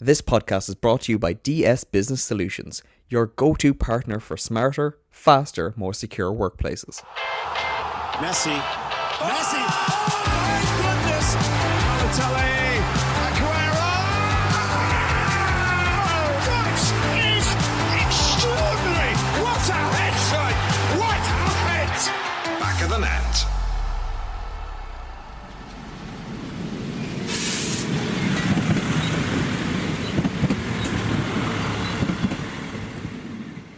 This podcast is brought to you by DS Business Solutions, your go-to partner for smarter, faster, more secure workplaces. Messi. Messi. Oh my goodness. Balotelli. Aguero. Oh, that is extraordinary. What a head, son. What a head. Back of the net.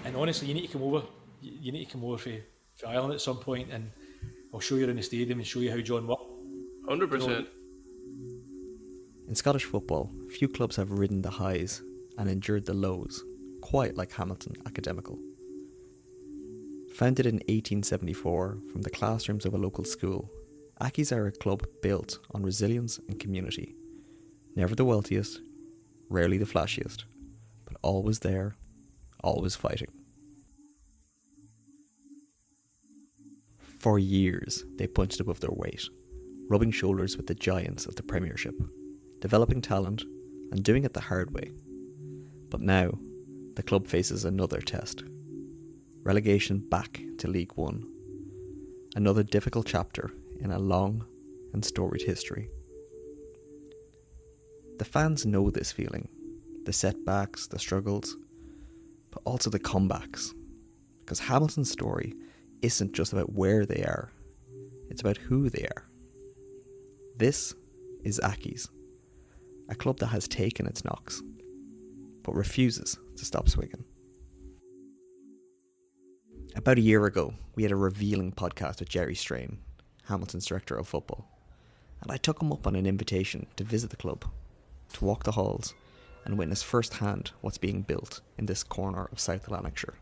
And honestly, you need to come over. You need to come over for Ireland at some point, and I'll show you in the stadium and show you how John worked. 100%. In Scottish football, few clubs have ridden the highs and endured the lows, quite like Hamilton Academical. Founded in 1874 from the classrooms of a local school, Accies are a club built on resilience and community. Never the wealthiest, rarely the flashiest, but always there, always fighting. For years, they punched above their weight, rubbing shoulders with the giants of the Premiership, developing talent and doing it the hard way. But now, the club faces another test. Relegation back to League One. Another difficult chapter in a long and storied history. The fans know this feeling, the setbacks, the struggles, but also the comebacks. Because Hamilton's story isn't just about where they are, it's about who they are. This is Accies, a club that has taken its knocks, but refuses to stop swinging. About a year ago, we had a revealing podcast with Gerry, Hamilton's director of football, and I took him up on an invitation to visit the club, to walk the halls, and witness firsthand what's being built in this corner of South Lanarkshire.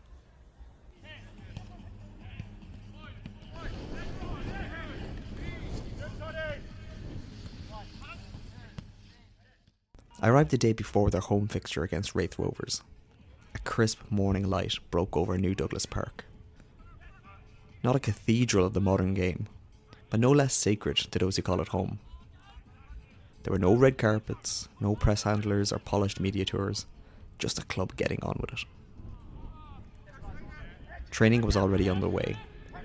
I arrived the day before their home fixture against Raith Rovers. A crisp morning light broke over New Douglas Park. Not a cathedral of the modern game, but no less sacred to those who call it home. There were no red carpets, no press handlers or polished media tours, just a club getting on with it. Training was already underway.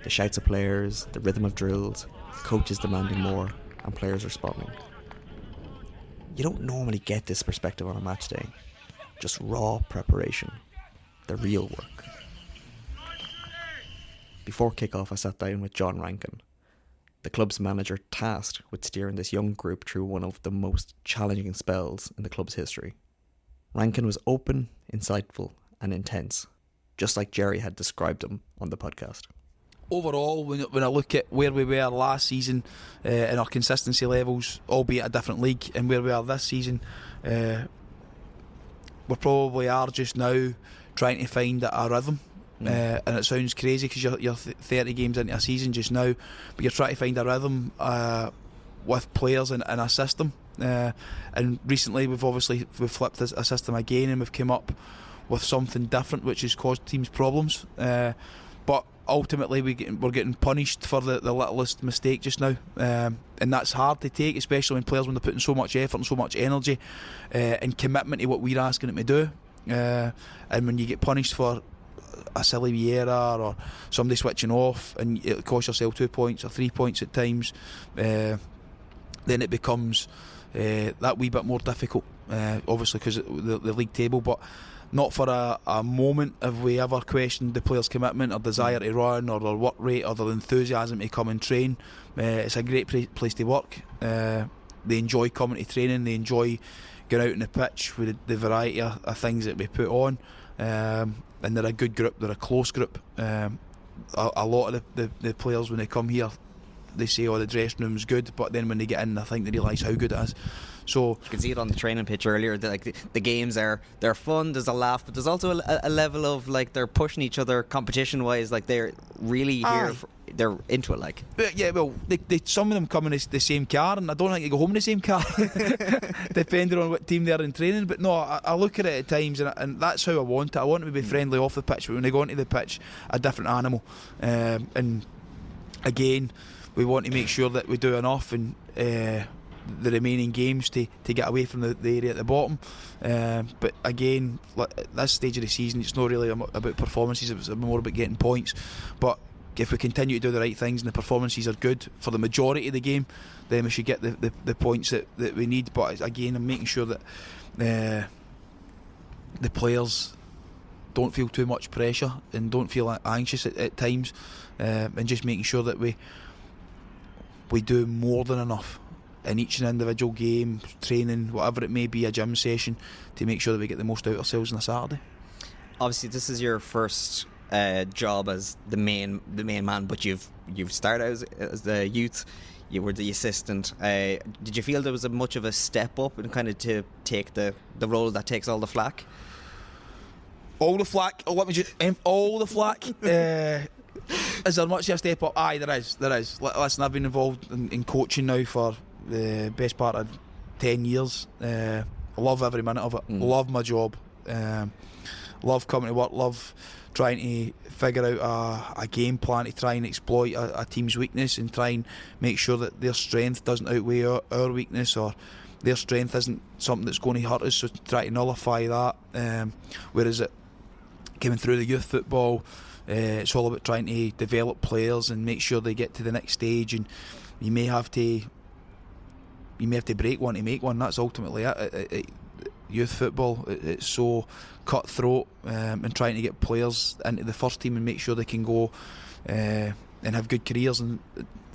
The shouts of players, the rhythm of drills, coaches demanding more, and players responding. You don't normally get this perspective on a match day. Just raw preparation. The real work. Before kick-off, I sat down with John Rankin, the club's manager tasked with steering this young group through one of the most challenging spells in the club's history. Rankin was open, insightful and intense, just like Gerry had described him on the podcast. Overall, when I look at where we were last season and our consistency levels, albeit a different league, and where we are this season, we probably are just now trying to find a rhythm. And it sounds crazy because you're 30 games into a season just now, but you're trying to find a rhythm with players and a system. And recently we've flipped a system again, and we've come up with something different which has caused teams problems. But ultimately we're getting punished for the littlest mistake just now, and that's hard to take, especially when they're putting so much effort and so much energy and commitment to what we're asking them to do, and when you get punished for a silly error or somebody switching off and it costs yourself 2 points or 3 points at times, then it becomes that wee bit more difficult, obviously because of the league table. But not for a moment have we ever questioned the players' commitment or desire to run or their work rate or their enthusiasm to come and train. It's a great place to work. They enjoy coming to training, they enjoy going out on the pitch with the variety of things that we put on, and they're a good group, they're a close group. A lot of the players, when they come here, they say, oh, the dressing room's good, but then when they get in, I think they realise how good it is. So you can see it on the training pitch earlier. The games they're fun. There's a laugh, but there's also a level of like they're pushing each other competition wise. Like they're really here. They're into it. Like yeah, well, they some of them come in the same car, and I don't think they go home in the same car, depending on what team they're in training. But no, I look at it at times, and that's how I want it. I want them to be friendly off the pitch, but when they go onto the pitch, a different animal. And again, we want to make sure that we do enough and the remaining games to get away from the area at the bottom. But again, at this stage of the season, it's not really about performances, it's more about getting points. But if we continue to do the right things and the performances are good for the majority of the game, then we should get the points that we need. But again, I'm making sure that the players don't feel too much pressure and don't feel anxious at times, and just making sure that we do more than enough in each and individual game, training, whatever it may be, a gym session, to make sure that we get the most out of ourselves on a Saturday. Obviously, this is your first job as the main man, but you've started as the youth. You were the assistant. Did you feel there was much of a step up and kind of to take the role that takes all the flack? All the flack. All the flack. Is there much of a step up? Aye, there is. Listen, I've been involved in coaching now for the best part of 10 years. I love every minute of it. Love my job. Love coming to work. Love trying to figure out a game plan to try and exploit a team's weakness and try and make sure that their strength doesn't outweigh our weakness, or their strength isn't something that's going to hurt us, so try to nullify that. Whereas it coming through the youth football, it's all about trying to develop players and make sure they get to the next stage, and you may have to break one to make one. That's ultimately it. Youth football, it's so cutthroat, and trying to get players into the first team and make sure they can go and have good careers. And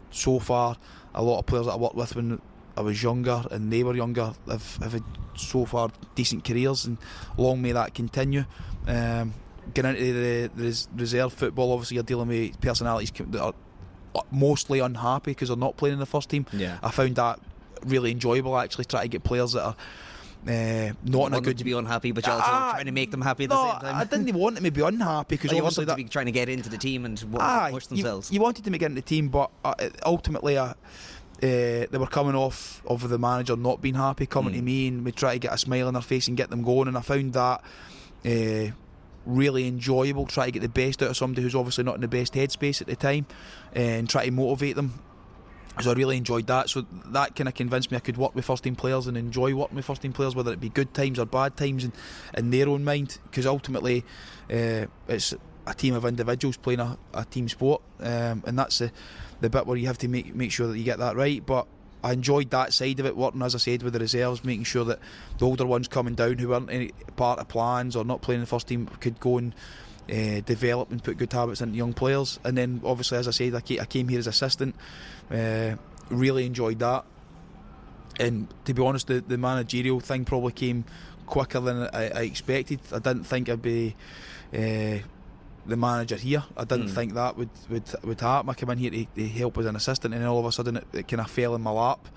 so far, a lot of players that I worked with when I was younger and they were younger have had so far decent careers, and long may that continue. Getting into the reserve football, obviously you're dealing with personalities that are mostly unhappy because they're not playing in the first team. I found that really enjoyable, actually, trying to get players that are not in a good to be unhappy, but you're also trying to make them happy at the same time. I didn't want them to be unhappy, because you want obviously them to be trying to get into the team and push themselves. You wanted them to get into the team, but ultimately they were coming off of the manager not being happy, coming to me, and we try to get a smile on their face and get them going. And I found that really enjoyable, try to get the best out of somebody who's obviously not in the best headspace at the time, and try to motivate them. So I really enjoyed that. So that kind of convinced me I could work with first team players and enjoy working with first team players, whether it be good times or bad times, in their own mind, because ultimately it's a team of individuals playing a team sport, and that's the bit where you have to make sure that you get that right. But I enjoyed that side of it, working, as I said, with the reserves, making sure that the older ones coming down who weren't any part of plans or not playing in the first team could go and develop and put good habits into young players. And then obviously, as I said, I came here as assistant, really enjoyed that. And to be honest, the managerial thing probably came quicker than I expected. I didn't think I'd be the manager here. I didn't think that would happen. I came in here to help as an assistant, and then all of a sudden it kind of fell in my lap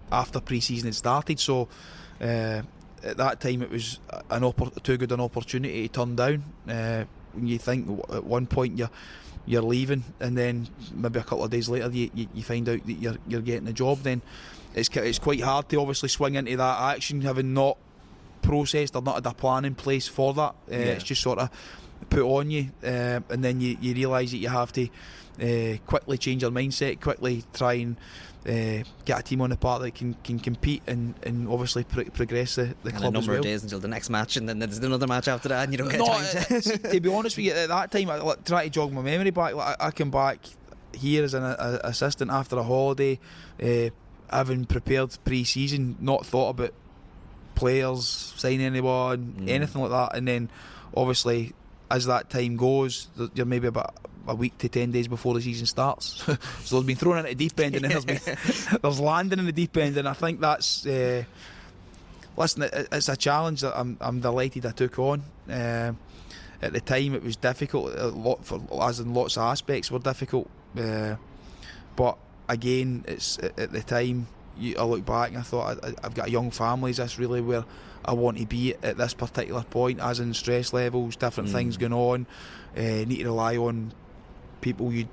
after pre-season had started. So at that time it was too good an opportunity to turn down. When you think at one point you're leaving, and then maybe a couple of days later you find out that you're getting a job, then it's quite hard to obviously swing into that action, having not processed or not had a plan in place for that. It's just sort of put on you, and then you realise that you have to quickly change your mindset, quickly try and get a team on the park that can compete and obviously progress the club as well. A number of days until the next match, and then there's another match after that, and you don't get time to be honest with you, at that time, I try to jog my memory back. I came back here as an assistant after a holiday, having prepared pre-season, not thought about players, signing anyone, anything like that. And then obviously as that time goes, you're maybe about a week to 10 days before the season starts. So there's been thrown into the deep end, and then there's landing in the deep end, and I think that's listen, it's a challenge that I'm delighted I took on. At the time it was difficult, as in lots of aspects were difficult, but again, it's at the time I look back and I thought I've got a young family. Is this really where I want to be at this particular point, as in stress levels, different things going on, need to rely on people you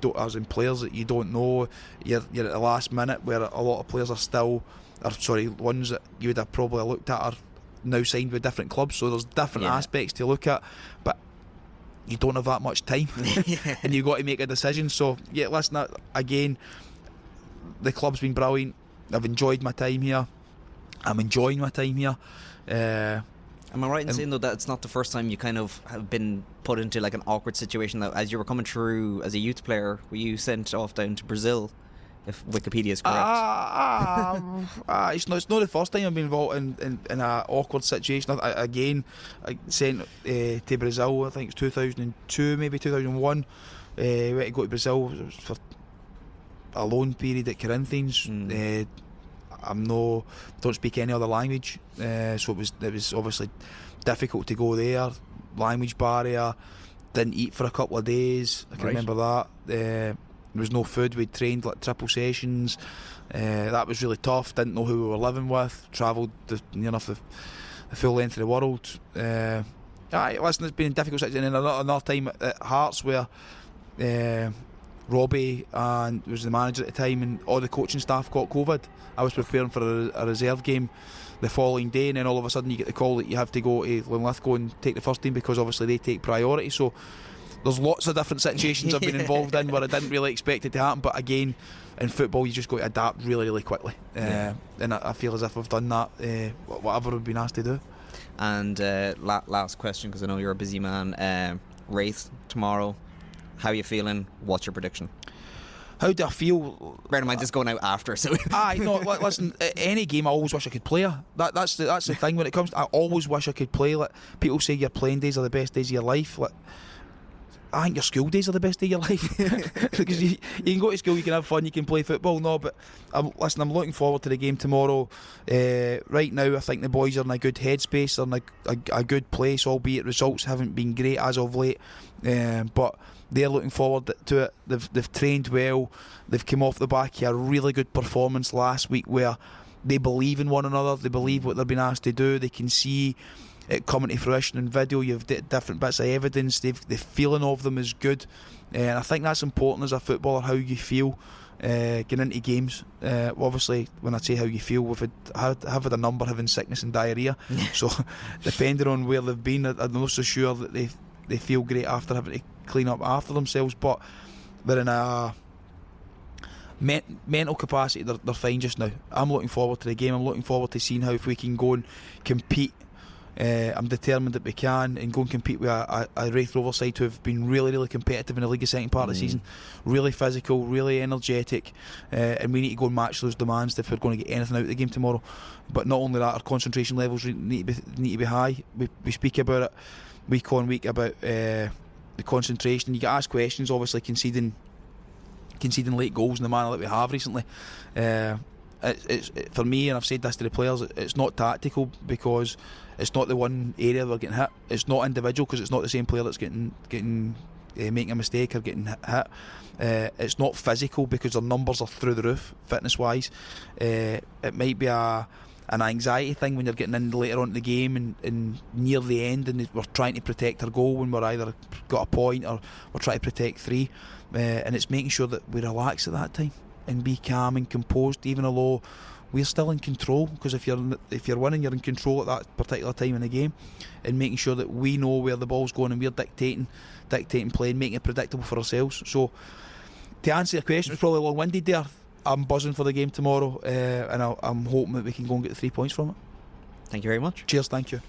don't, as in players that you don't know. You're at the last minute, where a lot of players ones that you would have probably looked at are now signed with different clubs, so there's different aspects to look at, but you don't have that much time and you've got to make a decision. So listen, again, the club's been brilliant. I've enjoyed my time here. I'm enjoying my time here. Am I right in saying though that it's not the first time you kind of have been put into like an awkward situation, that as you were coming through as a youth player, were you sent off down to Brazil, if Wikipedia is correct? It's not the first time I've been involved in an awkward situation. I sent to Brazil, I think it's 2002, maybe 2001. We had to go to Brazil for a loan period at Corinthians. Don't speak any other language, so it was obviously difficult to go there. Language barrier, didn't eat for a couple of days. I can remember that. There was no food. We trained like triple sessions. That was really tough. Didn't know who we were living with. Travelled near enough the full length of the world. Listen, it's been a difficult situation. And another time at Hearts where Robbie and was the manager at the time, and all the coaching staff got COVID. I was preparing for a reserve game the following day, and then all of a sudden you get the call that you have to go to Linlithgow and take the first team, because obviously they take priority. So there's lots of different situations I've been involved in where I didn't really expect it to happen, but again, in football you just got to adapt really, really quickly. And I feel as if I've done that, whatever I've been asked to do. And last question, because I know you're a busy man. Wraith tomorrow, how are you feeling? What's your prediction? How do I feel? Bear in mind, this going out after, so. Listen, any game I always wish I could play her. That's the thing when it comes to, I always wish I could play. Like, people say your playing days are the best days of your life. Like, I think your school days are the best day of your life. Because you can go to school, you can have fun, you can play football. No, but I'm looking forward to the game tomorrow. Right now, I think the boys are in a good headspace. They're in a good place, albeit results haven't been great as of late. But they're looking forward to it. They've trained well. They've come off the back of a really good performance last week where they believe in one another. They believe what they're being asked to do. They can see it coming to fruition in video. You've different bits of evidence. The feeling of them is good, and I think that's important as a footballer, how you feel getting into games. Obviously, when I say how you feel, we've had a number having sickness and diarrhoea. So depending on where they've been, I'm not so sure that they feel great after having to clean up after themselves, but they're in a mental capacity, they're fine just now. I'm looking forward to the game. I'm looking forward to seeing how, if we can go and compete. I'm determined that we can, and go and compete with a Raith Rovers side who have been really, really competitive in the league the second part of the season, really physical, really energetic, and we need to go and match those demands if we're going to get anything out of the game tomorrow. But not only that, our concentration levels need to be high. We speak about it week on week about the concentration. You get asked questions, obviously conceding late goals in the manner that we have recently. It's for me, and I've said this to the players, it's not tactical because it's not the one area they're getting hit. It's not individual because it's not the same player that's getting making a mistake or getting hit. It's not physical because their numbers are through the roof fitness wise. It might be an anxiety thing when you're getting in later on in the game and near the end, and we're trying to protect our goal when we're either got a point or we're trying to protect three, and it's making sure that we relax at that time and be calm and composed, even although we're still in control. Because if you're winning, you're in control at that particular time in the game, and making sure that we know where the ball's going and we're dictating play and making it predictable for ourselves. So to answer your question, it's probably long-winded there. I'm buzzing for the game tomorrow, and I'm hoping that we can go and get the 3 points from it. Thank you very much. Cheers, thank you.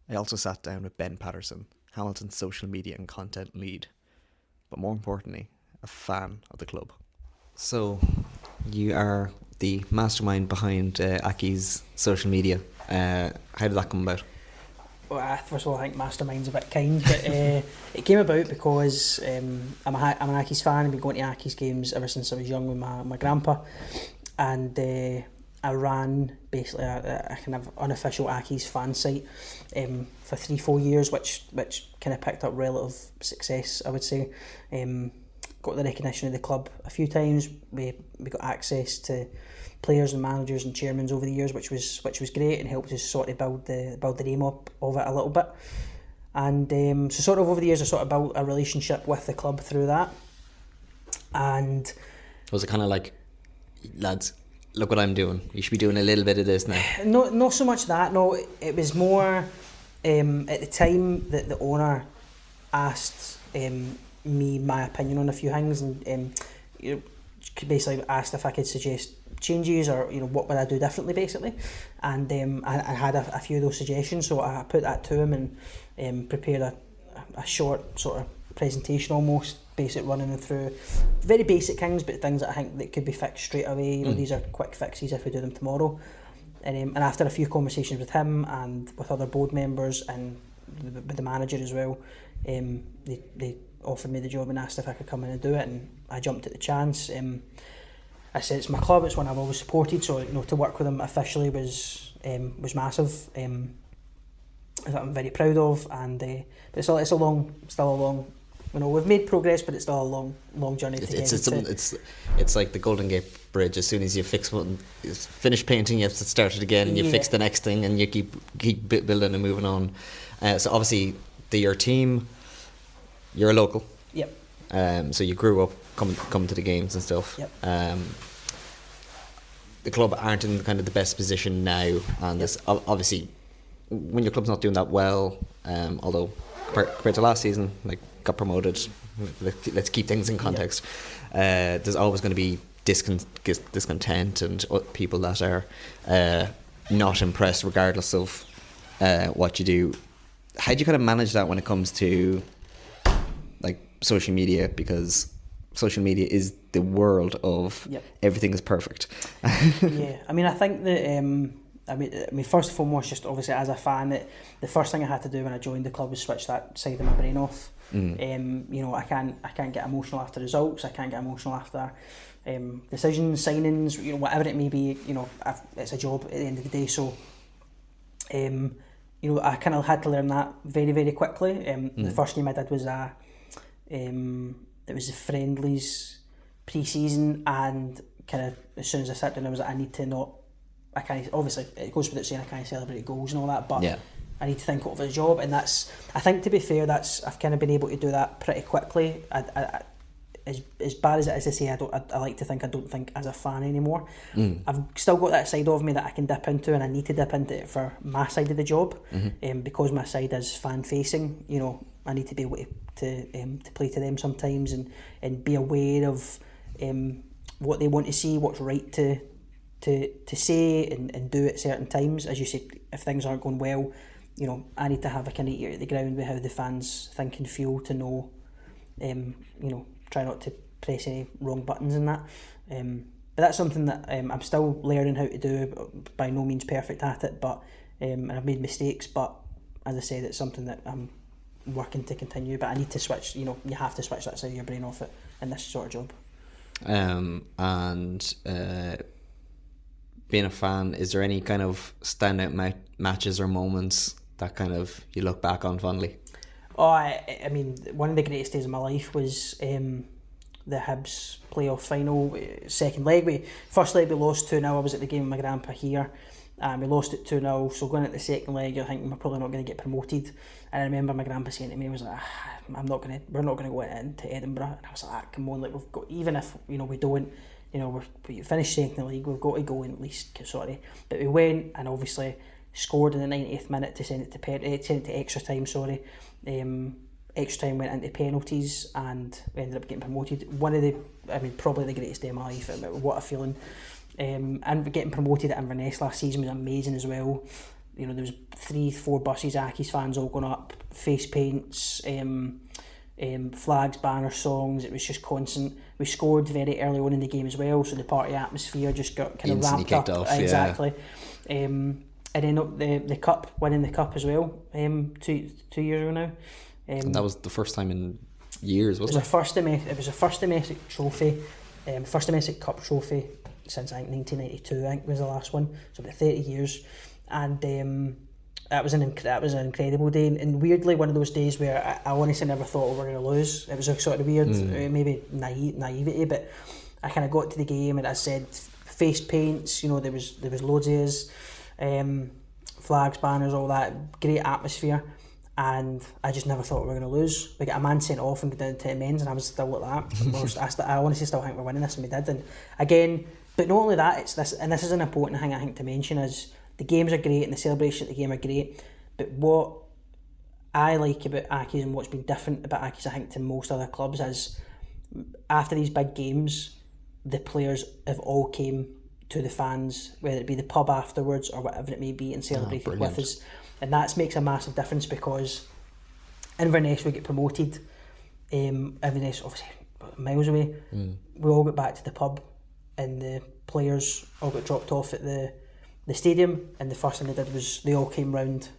I also sat down with Ben Patterson, Hamilton's social media and content lead, but more importantly, a fan of the club. So, you are the mastermind behind Accies social media. How did that come about? Well, first of all, I think mastermind's a bit kind, but it came about because I'm an Accies fan. I've been going to Accies games ever since I was young with my grandpa, and I ran basically a kind of unofficial Accies fan site for 3-4 years, which kind of picked up relative success, I would say. Got the recognition of the club a few times. We got access to players and managers and chairmen over the years, which was great, and helped us sort of build the name up of it a little bit. And so sort of over the years, I sort of built a relationship with the club through that. And was it kind of like, lads, look what I'm doing, you should be doing a little bit of this now? Not so much that. No, it was more at the time that the owner asked me my opinion on a few things, and basically asked if I could suggest changes, or what would I do differently, basically. And I had a few of those suggestions, so I put that to him and prepared a short sort of presentation, almost basic, running them through very basic things, but things that I think that could be fixed straight away. These are quick fixes if we do them tomorrow. And after a few conversations with him and with other board members and with the manager as well, they offered me the job and asked if I could come in and do it, and I jumped at the chance. I said it's my club, it's one I've always supported, so to work with them officially was massive. That I'm very proud of, and but it's still a long. We've made progress, but it's still a long journey to get into. It's like the Golden Gate Bridge. As soon as you fix one, you finish painting, you have to start it again, and you fix the next thing, and you keep building and moving on. So obviously, your team, you're a local. Yep. So you grew up coming to the games and stuff. Yep. The club aren't in kind of the best position now, and this obviously, when your club's not doing that well, although compared to last season, like got promoted, let's keep things in context. There's always going to be discontent and people that are not impressed regardless of what you do. How do you kind of manage that when it comes to like social media? Because social media is the world of everything is perfect. Yeah, I mean, I think that I mean, first and foremost, just obviously as a fan, that the first thing I had to do when I joined the club was switch that side of my brain off. I can't get emotional after results. I can't get emotional after decisions, signings, whatever it may be. It's a job at the end of the day. So, I kind of had to learn that very, very quickly. The first game I did was it was the friendlies pre-season, and kind of as soon as I sat down, I was like, I can't, obviously it goes without saying I can't celebrate goals and all that, but I need to think of it as a job, and that's, I think, to be fair, I've kind of been able to do that pretty quickly. As bad as it is to say, I like to think I don't think as a fan anymore. I've still got that side of me that I can dip into, and I need to dip into it for my side of the job, because my side is fan facing. I need to be able to play to them sometimes, and be aware of what they want to see, what's right to say and do at certain times. As you say, if things aren't going well, I need to have a kind of ear to the ground with how the fans think and feel, to know, try not to press any wrong buttons in that. But that's something that I'm still learning how to do. By no means perfect at it, but and I've made mistakes. But as I said, it's something that I'm working to continue. But I need to switch. You have to switch that side of your brain off it in this sort of job. Being a fan, is there any kind of standout matches or moments that kind of you look back on fondly? Oh, I mean, one of the greatest days of my life was the Hibs playoff final, second leg. First leg we lost 2-0. I was at the game with my grandpa here, and we lost it 2-0. So going at the second leg, you're thinking we're probably not going to get promoted. And I remember my grandpa saying to me, he was like, we're not going to go into Edinburgh. And I was like, come on, like, we've got, even if we don't, we finished second in the league, we've got to go in at least. Sorry, but we went and obviously scored in the 90th minute to send it to extra time. Extra time went into penalties, and we ended up getting promoted. Probably the greatest day of my life. What a feeling! And getting promoted at Inverness last season was amazing as well. There was 3-4 buses, Accies fans all going up, face paints, flags, banners, songs. It was just constant. We scored very early on in the game as well, so the party atmosphere just got kind of ramped up. Exactly. And then the cup, winning the cup as well, 2 years ago now. And that was the first time in years, wasn't it? It was the first domestic trophy, first domestic cup trophy since I think 1992. I think was the last one. So about 30 years, and that was an incredible day. And weirdly, one of those days where I honestly never thought we were going to lose. It was a sort of weird, maybe naivety, but I kind of got to the game, and I said face paints. There was loads of us, flags, banners, all that, great atmosphere. And I just never thought we were going to lose. We got a man sent off and go down to amends, and I was still like that. I honestly still think we're winning this, and we did. And again, but not only that, it's this, and this is an important thing I think to mention, is the games are great and the celebration at the game are great. But what I like about Accies and what's been different about Accies, I think, to most other clubs, is after these big games, the players have all came to the fans, whether it be the pub afterwards or whatever it may be, and celebrate it with us. And that makes a massive difference, because Inverness, we get promoted. Inverness, obviously, miles away. We all got back to the pub, and the players all got dropped off at the stadium. And the first thing they did was they all came round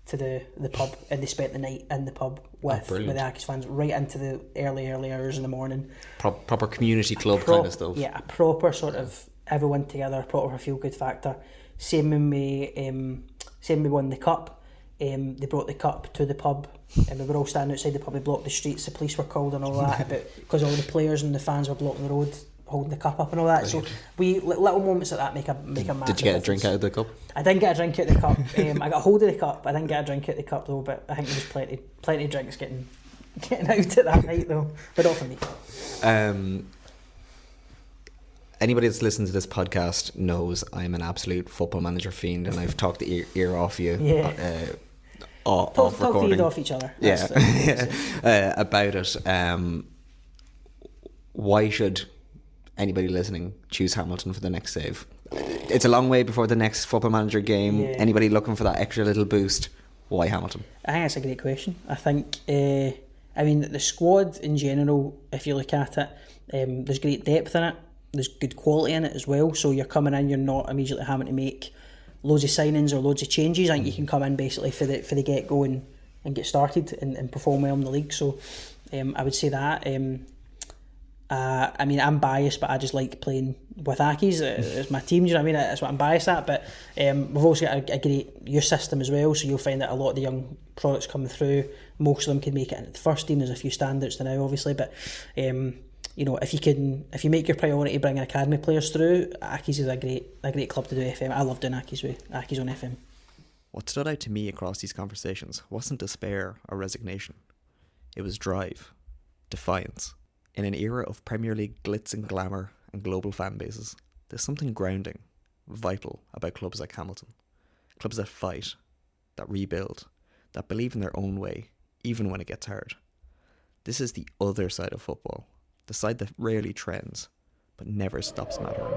to the pub, and they spent the night in the pub with the Accies fans right into the early hours in the morning. Proper community club kind of stuff. Yeah, a proper sort of everyone together, proper feel good factor. Same when we won the cup. They brought the cup to the pub, and we were all standing outside the pub. We blocked the streets. The police were called and all that, because all the players and the fans were blocking the road, holding the cup up and all that. So we little moments like that make a massive Did you get a difference. drink out of the cup? I didn't get a drink out of the cup. I got a hold of the cup. I didn't get a drink out of the cup though, but I think there was plenty of drinks getting out at that night though, but not for me. Anybody that's listened to this podcast knows I'm an absolute Football Manager fiend, and I've talked the ear off you. Yeah. Off recording. Talk off each other. About it. Why should anybody listening choose Hamilton for the next save? It's a long way before the next Football Manager game. Yeah. Anybody looking for that extra little boost? Why Hamilton? I think that's a great question. I think, the squad in general, if you look at it, there's great depth in it. There's good quality in it as well. So you're coming in, you're not immediately having to make loads of signings or loads of changes. I think you can come in basically for the get go and get started and perform well in the league. So I would say that. I'm biased, but I just like playing with Accies as my team. Do you know what I mean? That's what I'm biased at. But we've also got a great youth system as well. So you'll find that a lot of the young products coming through, most of them can make it into the first team. There's a few standouts now, obviously, but. If you make your priority bringing academy players through, Accies is a great club to do FM. I love doing Accies with Accies on FM. What stood out to me across these conversations wasn't despair or resignation. It was drive, defiance. In an era of Premier League glitz and glamour and global fan bases, there's something grounding, vital about clubs like Hamilton. Clubs that fight, that rebuild, that believe in their own way, even when it gets hard. This is the other side of football. The side that rarely trends, but never stops mattering.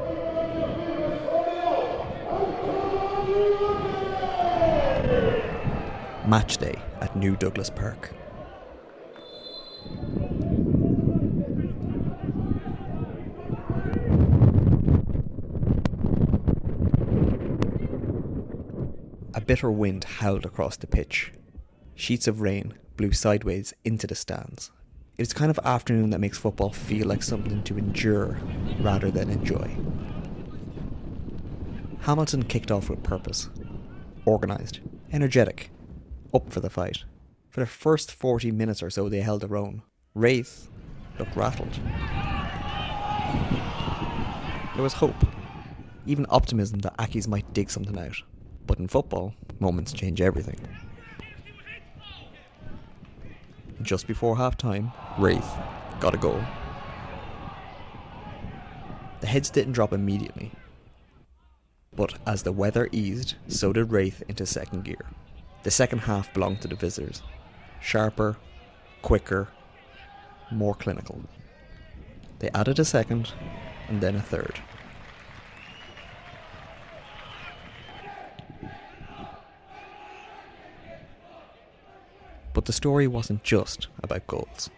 Match day at New Douglas Park. A bitter wind howled across the pitch. Sheets of rain blew sideways into the stands. It's the kind of afternoon that makes football feel like something to endure rather than enjoy. Hamilton kicked off with purpose. Organised, energetic, up for the fight. For the first 40 minutes or so they held their own. Wraith looked rattled. There was hope, even optimism that Accies might dig something out. But in football, moments change everything. Just before half-time, Wraith got a goal. The heads didn't drop immediately, but as the weather eased, so did Wraith into second gear. The second half belonged to the visitors. Sharper, quicker, more clinical. They added a second, and then a third. But the story wasn't just about goals.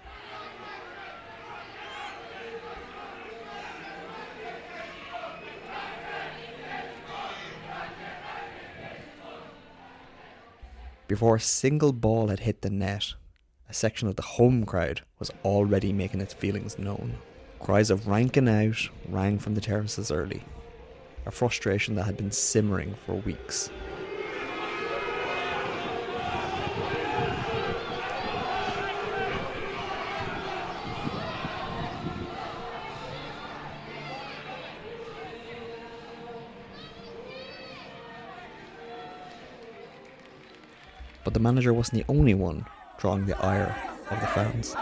Before a single ball had hit the net, a section of the home crowd was already making its feelings known. Cries of Rankin out rang from the terraces early, a frustration that had been simmering for weeks. But the manager wasn't the only one drawing the ire of the fans.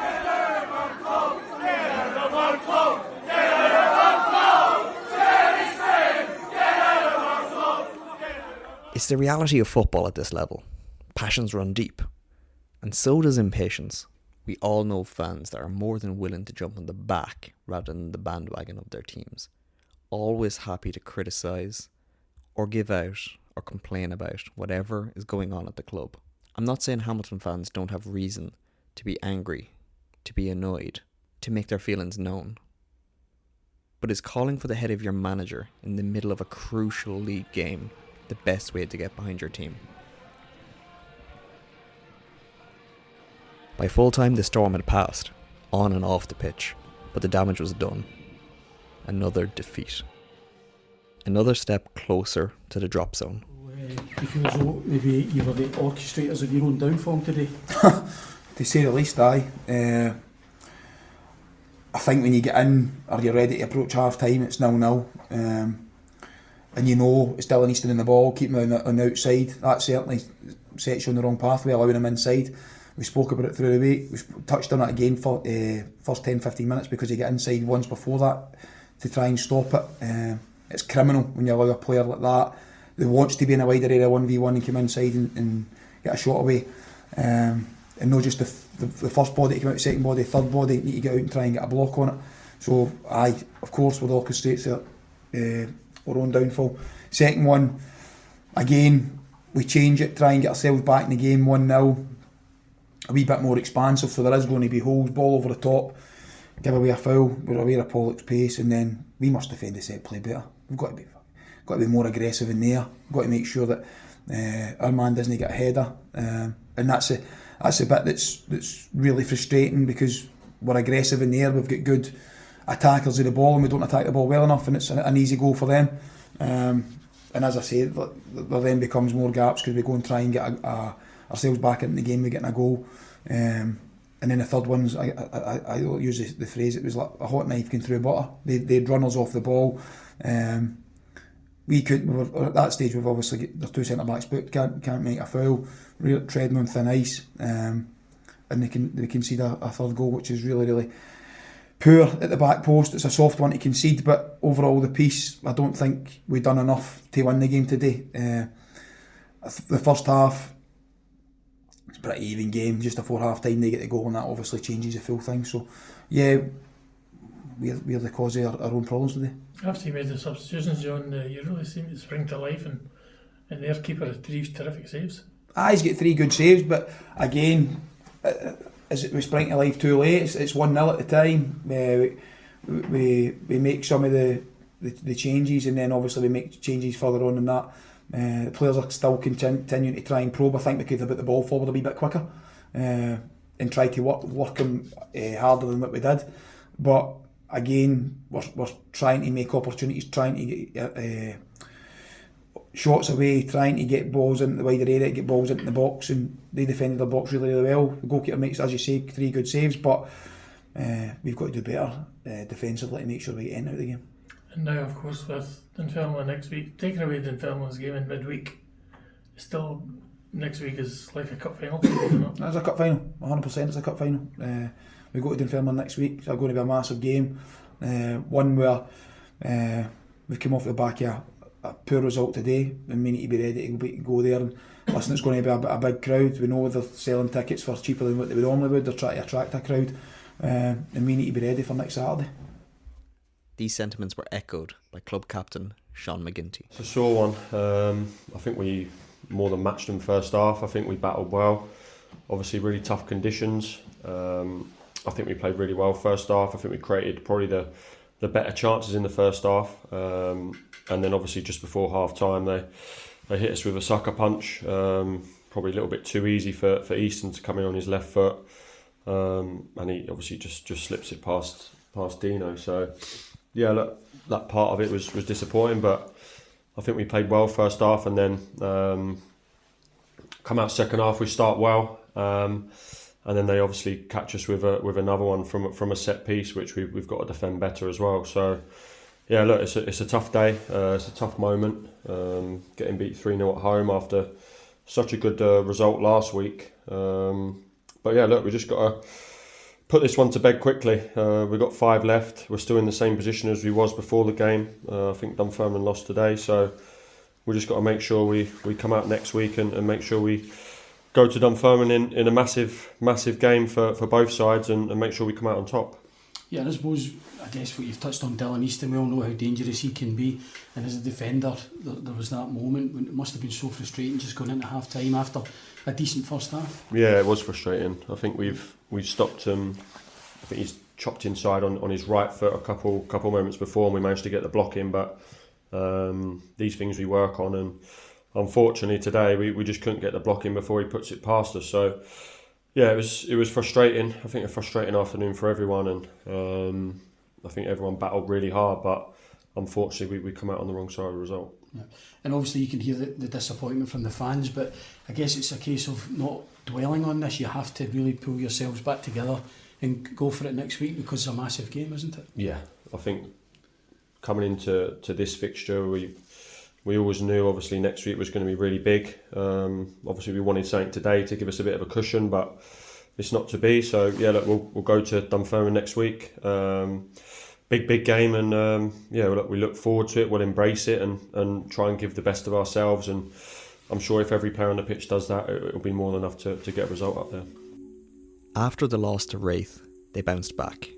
It's the reality of football at this level. Passions run deep, and so does impatience. We all know fans that are more than willing to jump on the back rather than the bandwagon of their teams. always happy to criticise or give out or complain about whatever is going on at the club. I'm not saying Hamilton fans don't have reason to be angry, to be annoyed, to make their feelings known. But is calling for the head of your manager in the middle of a crucial league game the best way to get behind your team? By full time, the storm had passed, on and off the pitch, but the damage was done. Another defeat. Another step closer to the drop zone. You feel as though maybe you were the orchestrators of your own downfall today? To say the least, aye. I think when you get in, or you're ready to approach half time, it's 0-0. And you know it's Dylan Easton in the ball, keeping him on the outside. That certainly sets you on the wrong pathway, allowing him inside. We spoke about it through the week. We touched on it again for first 10-15 minutes because you get inside once before that to try and stop it. It's criminal when you allow a player like that who wants to be in a wider area 1v1 and come inside and get a shot away. And not just the first body to come out, second body, third body, need to get out and try and get a block on it. So aye, of course we'll orchestrate our own downfall. Second one, again, we change it, try and get ourselves back in the game 1-0. A wee bit more expansive, so there is going to be holes, ball over the top, give away a foul, we're aware of Pollock's pace, and then we must defend the set play better. We've got to be more aggressive in there. We've got to make sure that our man doesn't get a header, and that's the bit that's really frustrating because we're aggressive in there. We've got good attackers of the ball, and we don't attack the ball well enough, and it's an easy goal for them. And as I say, there then becomes more gaps because we go and try and get ourselves back into the game. We get a goal. And then the third one's, I use the phrase, it was like a hot knife going through butter. They'd run us off the ball. We were at that stage. We've obviously got their two centre backs booked, can't make a foul, treading on thin ice, and they concede a third goal, which is really, really poor at the back post. It's a soft one to concede, but overall the piece, I don't think we've done enough to win the game today. The first half, it's a pretty even game. Just before half time they get the goal, and that obviously changes the full thing. So yeah, we're the cause of our own problems today. After you made the substitutions, John, you really seem to spring to life, and their keeper has 3 terrific saves. He's got 3 good saves, but again, we spring to life too late. It's 1-0 at the time. We make some of the changes, and then obviously we make changes further on than that. The players are still continuing to try and probe. I think we could have put the ball forward a wee bit quicker and try to work them harder than what we did. But again, we're trying to make opportunities, trying to get shots away, trying to get balls into the wider area, get balls into the box, and they defended the box really, really well. The goalkeeper makes, as you say, 3 good saves, but we've got to do better defensively to make sure we get out of the game. And now, of course, with Dunfermline next week, taking away Dunfermline's game in midweek, still next week is like a cup final, isn't it? It's a cup final, 100% it's a cup final. We go to Dunfermline next week, so it's going to be a massive game. One where we've come off the back of a poor result today, and we need to be ready to go there. And listen, it's going to be a big crowd. We know they're selling tickets for cheaper than what they would normally would. They're trying to attract a crowd, and we need to be ready for next Saturday. These sentiments were echoed by club captain Sean McGinty. It's a sore one. I think we more than matched them first half. I think we battled well. Obviously, really tough conditions. I think we played really well first half. I think we created probably the better chances in the first half. And then obviously just before half time, they hit us with a sucker punch. Probably a little bit too easy for Easton to come in on his left foot. And he obviously just slips it past Dino. So yeah, look, that part of it was disappointing, but I think we played well first half, and then come out second half we start well, and then they obviously catch us with another one from a set piece, which we've got to defend better as well. So yeah, look, it's a tough day, it's a tough moment, getting beat 3-0 at home after such a good result last week. But yeah, look, we just got to put this one to bed quickly. We've got 5 left. We're still in the same position as we was before the game. I think Dunfermline lost today, so we just got to make sure we come out next week and make sure we go to Dunfermline in a massive game for both sides and make sure we come out on top. Yeah, and I guess what you've touched on Dylan Easton, we all know how dangerous he can be, and as a defender there was that moment when it must have been so frustrating just going into half time after a decent first half. Yeah, it was frustrating. I think we've stopped him. I think he's chopped inside on his right foot a couple moments before, and we managed to get the block in, but these things we work on, and unfortunately today we just couldn't get the block in before he puts it past us. So yeah, it was frustrating. I think a frustrating afternoon for everyone, and I think everyone battled really hard, but unfortunately we come out on the wrong side of the result. Yeah. And obviously you can hear the disappointment from the fans, but I guess it's a case of not dwelling on this. You have to really pull yourselves back together and go for it next week, because it's a massive game, isn't it? Yeah, I think coming into this fixture, we always knew obviously next week was going to be really big. Obviously we wanted something today to give us a bit of a cushion, but it's not to be. So yeah, look, we'll go to Dunfermline next week. Big game, and we look forward to it. We'll embrace it and try and give the best of ourselves. And I'm sure if every player on the pitch does that, it'll be more than enough to get a result up there. After the loss to Wraith, they bounced back.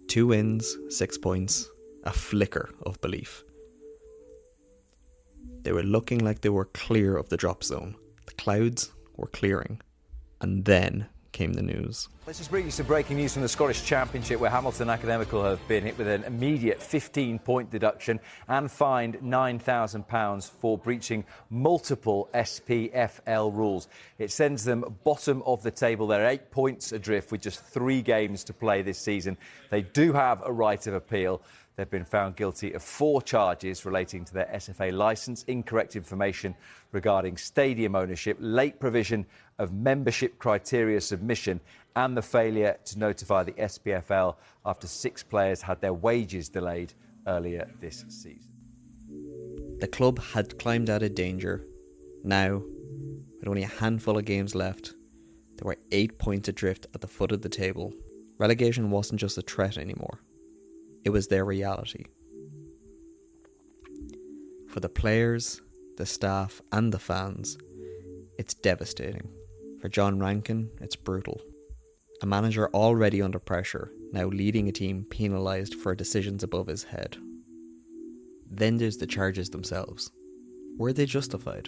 2 wins, 6 points, a flicker of belief. They were looking like they were clear of the drop zone. The clouds were clearing. And then came the news. Let's just bring you some breaking news from the Scottish Championship, where Hamilton Academical have been hit with an immediate 15-point deduction and fined £9,000 for breaching multiple SPFL rules. It sends them bottom of the table. They're 8 points adrift with just 3 games to play this season. They do have a right of appeal. They've been found guilty of 4 charges relating to their SFA licence, incorrect information regarding stadium ownership, late provision of membership criteria submission, and the failure to notify the SPFL after 6 players had their wages delayed earlier this season. The club had climbed out of danger. Now, with only a handful of games left, they were 8 points adrift at the foot of the table. Relegation wasn't just a threat anymore. It was their reality. For the players, the staff and the fans, it's devastating. For John Rankin, it's brutal. A manager already under pressure, now leading a team penalised for decisions above his head. Then there's the charges themselves. Were they justified?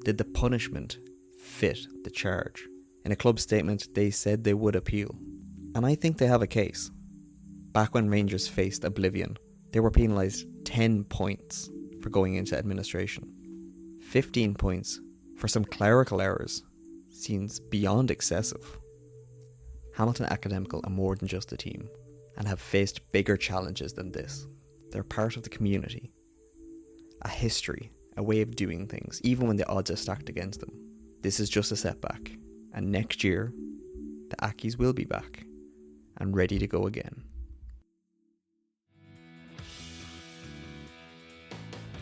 Did the punishment fit the charge? In a club statement, they said they would appeal. And I think they have a case. Back when Rangers faced Oblivion, they were penalised 10 points for going into administration. 15 points for some clerical errors seems beyond excessive. Hamilton Academical are more than just a team and have faced bigger challenges than this. They're part of the community, a history, a way of doing things, even when the odds are stacked against them. This is just a setback, and next year, the Accies will be back and ready to go again.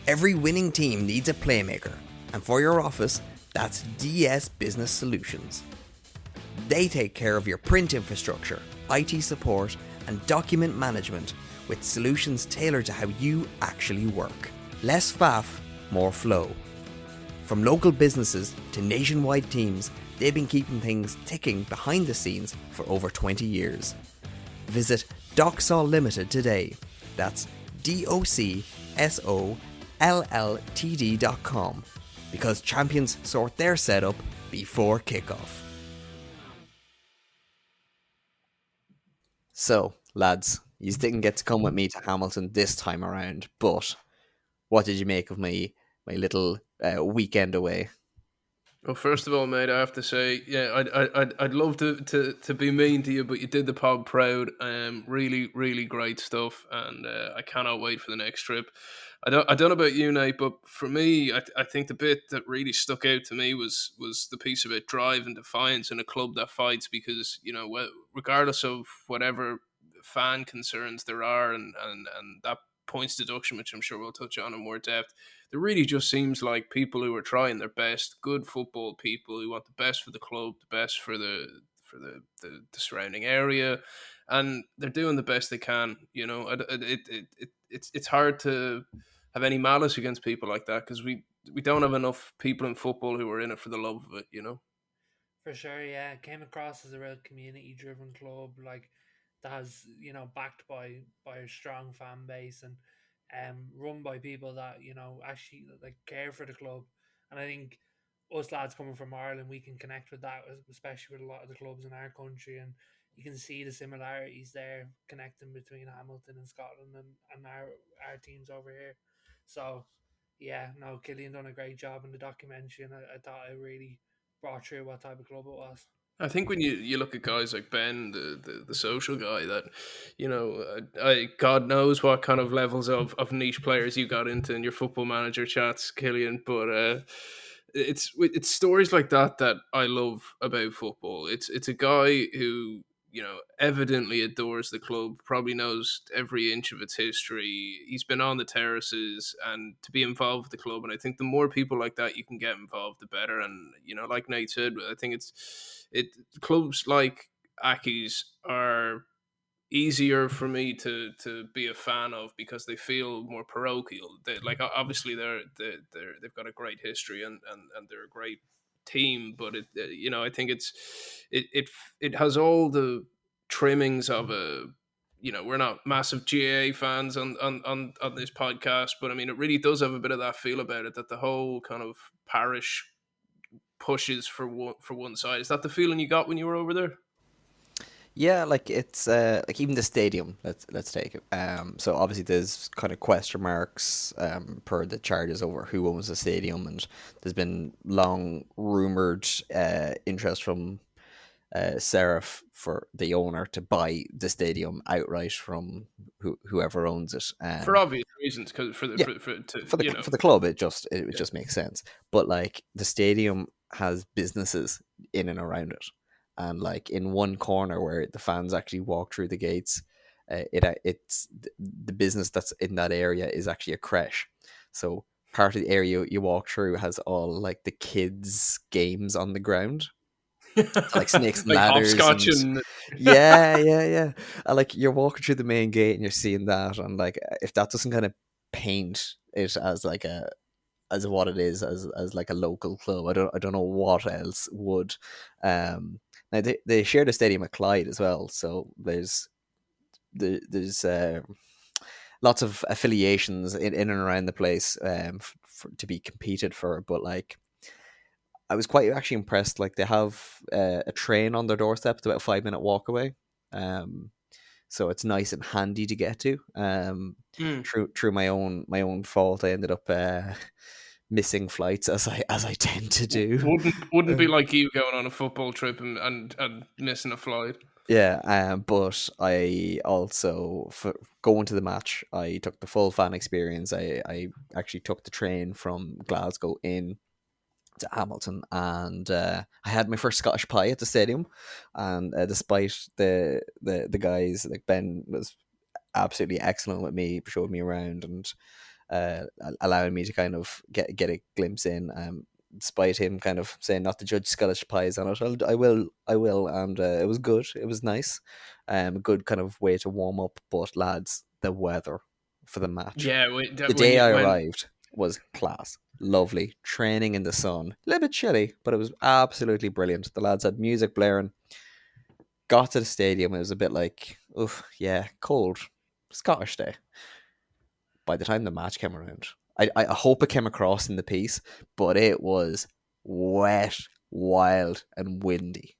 Every winning team needs a playmaker, and for your office, that's DS Business Solutions. They take care of your print infrastructure, IT support, and document management with solutions tailored to how you actually work. Less faff, more flow. From local businesses to nationwide teams, they've been keeping things ticking behind the scenes for over 20 years. Visit Docsol Limited today. That's DOCSOLLTD.com, because champions sort their setup before kickoff. So, lads, you didn't get to come with me to Hamilton this time around, but what did you make of my little weekend away? Well, first of all, mate, I have to say, yeah, I'd love to be mean to you, but you did the pod proud. Really, really great stuff, and I cannot wait for the next trip. I don't know about you, Nate, but for me, I think the bit that really stuck out to me was the piece about drive and defiance in a club that fights, because, you know, regardless of whatever fan concerns there are, and that points deduction, which I'm sure we'll touch on in more depth, there really just seems like people who are trying their best, good football people who want the best for the club, the best for the surrounding area, and they're doing the best they can. You know, it's hard to have any malice against people like that, because we don't have enough people in football who are in it for the love of it, you know. For sure, yeah. It came across as a real community-driven club. Like, that has, you know, backed by a strong fan base, and run by people that, you know, actually like care for the club. And I think us lads coming from Ireland, we can connect with that, especially with a lot of the clubs in our country, and you can see the similarities there connecting between Hamilton and Scotland and our teams over here. So yeah, no, Killian done a great job in the documentary, and I thought it really brought through what type of club it was. I think when you look at guys like Ben, the social guy, that, you know, God knows what kind of levels of niche players you got into in your football manager chats, Killian, but it's stories like that that I love about football. It's a guy who, you know, evidently adores the club, probably knows every inch of its history. He's been on the terraces, and to be involved with the club. And I think the more people like that you can get involved, the better. And, you know, like Nate said, I think clubs like Accies are easier for me to be a fan of because they feel more parochial. They, like, obviously they've got a great history, and they're a great team, but you know, I think it has all the trimmings of a, you know, we're not massive GAA fans on this podcast, but I mean, it really does have a bit of that feel about it, that the whole kind of parish pushes for one side. Is that the feeling you got when you were over there? Yeah, like it's like even the stadium. Let's take it. So obviously there's kind of question marks per the charges over who owns the stadium, and there's been long rumored interest from Seraph for the owner to buy the stadium outright from whoever owns it. For obvious reasons, because Yeah, you know, for the club, it just makes sense. But like the stadium has businesses in and around it, and like in one corner where the fans actually walk through the gates, it's the business that's in that area is actually a creche. So part of the area you walk through has all like the kids' games on the ground, like snakes and like ladders, hopscotch and and yeah. And like you're walking through the main gate and you're seeing that, and like if that doesn't kind of paint it as like a as what it is, as like a local club, I don't know what else would. Now they share the stadium at Clyde as well, so there's lots of affiliations in and around the place to be competed for, but like I was quite actually impressed. Like they have a train on their doorstep. It's about a 5 minute walk away. So it's nice and handy to get to. Through my own fault, I ended up missing flights as I tend to do. wouldn't be like you going on a football trip and missing a flight. Yeah, but I also, for going to the match, I took the full fan experience. I actually took the train from Glasgow in to Hamilton, and I had my first Scottish pie at the stadium. And despite the guys, like Ben was absolutely excellent with me, showed me around, and allowing me to kind of get a glimpse in. Despite him kind of saying not to judge Scottish pies on it, I will, and it was good. It was nice, a good kind of way to warm up. But lads, the weather for the match, Yeah, the day I arrived was class. Lovely training in the sun, a little bit chilly, but it was absolutely brilliant. The lads had music blaring. Got to the stadium, it was a bit like, oh yeah, cold Scottish day. By the time the match came around, I hope it came across in the piece, but it was wet, wild, and windy.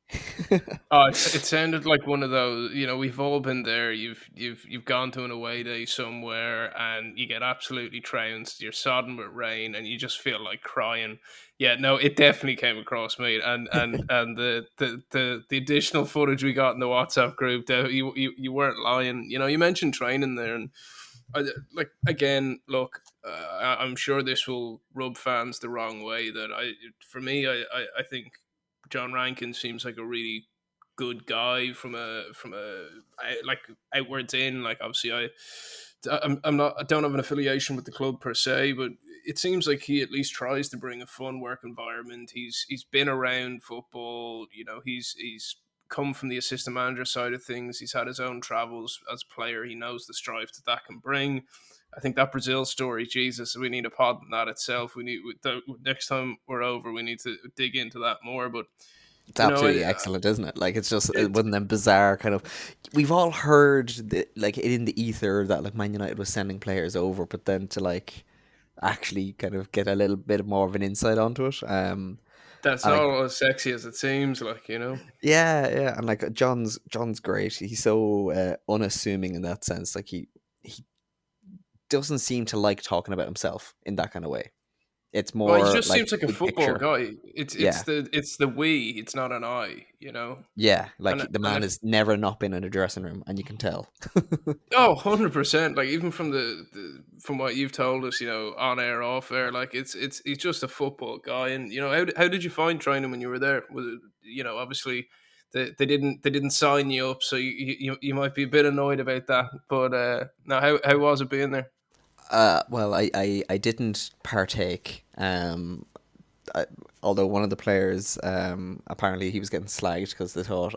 Oh, it sounded like one of those. You know, we've all been there. You've gone to an away day somewhere, and you get absolutely trounced. You're sodden with rain, and you just feel like crying. Yeah, no, it definitely came across, mate. And the additional footage we got in the WhatsApp group, you weren't lying. You know, you mentioned training there, and like again, look, I'm sure this will rub fans the wrong way. For me, I think John Rankin seems like a really good guy from a like outwards in. Like obviously, I'm not, I don't have an affiliation with the club per se, but it seems like he at least tries to bring a fun work environment. He's been around football. You know, he's come from the assistant manager side of things. He's had his own travels as a player. He knows the strife that can bring. I think that Brazil story, Jesus, we need a pod on that itself. We need next time we're over, we need to dig into that more. But It's You know, absolutely excellent, isn't it? Like, it's just one of them bizarre kind of. We've all heard like in the ether that like Man United was sending players over, but then to like actually kind of get a little bit more of an insight onto it. that's And like, not as sexy as it seems. Like, you know. yeah, and like John's great. He's so unassuming in that sense. Like he doesn't seem to like talking about himself in that kind of way. It's Well, he more just like seems like a big football picture. guy. It's Yeah, it's the we. It's not an I. You know. yeah. And Like the and man if has never not been in a dressing room, and you can tell. Oh, 100%. Like even from from what you've told us, you know, on air, off air, like it's he's just a football guy. And you know, how did you find training when you were there? Was it, you know, obviously they didn't sign you up, so you might be a bit annoyed about that. But no, how was it being there? Well, I didn't partake. I, although one of the players, apparently he was getting slagged because they thought